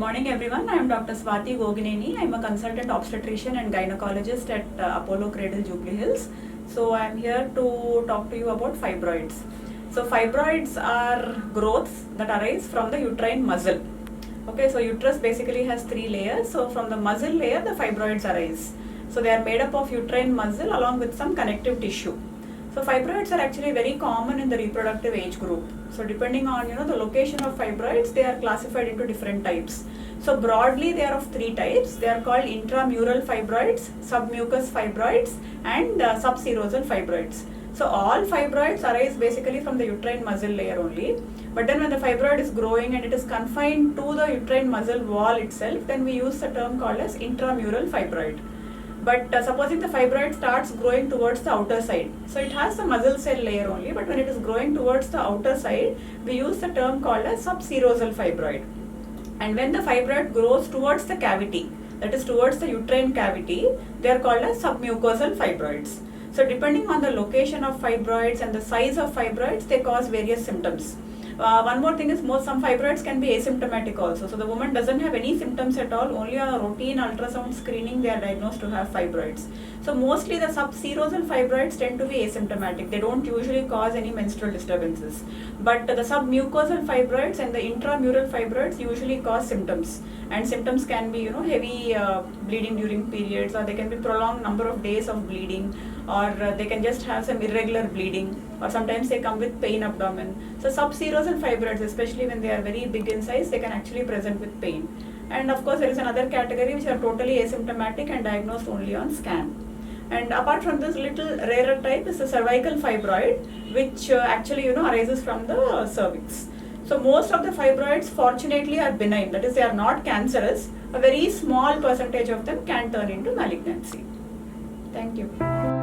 morning everyone. I am Dr. Swati Gogineni. I am a consultant obstetrician and gynecologist at Apollo Cradle Jubilee Hills. So I am here to talk to you about fibroids. So fibroids are growths that arise from the uterine muscle. Okay, so uterus basically has three layers. So from the muscle layer the fibroids arise. So they are made up of uterine muscle along with some connective tissue. So fibroids are actually very common in the reproductive age group. So depending on the location of fibroids, they are classified into different types. So broadly they are of three types. They are called intramural fibroids, submucous fibroids and subserosal fibroids. So all fibroids arise basically from the uterine muscle layer only. But then when the fibroid is growing and it is confined to the uterine muscle wall itself, then we use the term called as intramural fibroid. But supposing the fibroid starts growing towards the outer side, so it has the muscle cell layer only, but when it is growing towards the outer side, we use the term called as subserosal fibroid. And when the fibroid grows towards the cavity, that is towards the uterine cavity, they are called as submucosal fibroids. So depending on the location of fibroids and the size of fibroids, they cause various symptoms. One more thing is some fibroids can be asymptomatic also. So the woman doesn't have any symptoms at all, only on a routine ultrasound screening they are diagnosed to have fibroids. So mostly the subserosal fibroids tend to be asymptomatic. They don't usually cause any menstrual disturbances. But the submucosal fibroids and the intramural fibroids usually cause symptoms. And symptoms can be heavy bleeding during periods, or they can be prolonged number of days of bleeding, or they can just have some irregular bleeding, or sometimes they come with pain abdomen. So subserosal fibroids, especially when they are very big in size, they can actually present with pain. And of course there is another category which are totally asymptomatic and diagnosed only on scan. And apart from this, little rarer type is the cervical fibroid, which actually arises from the cervix. So most of the fibroids fortunately are benign, that is they are not cancerous. A very small percentage of them can turn into malignancy. Thank you.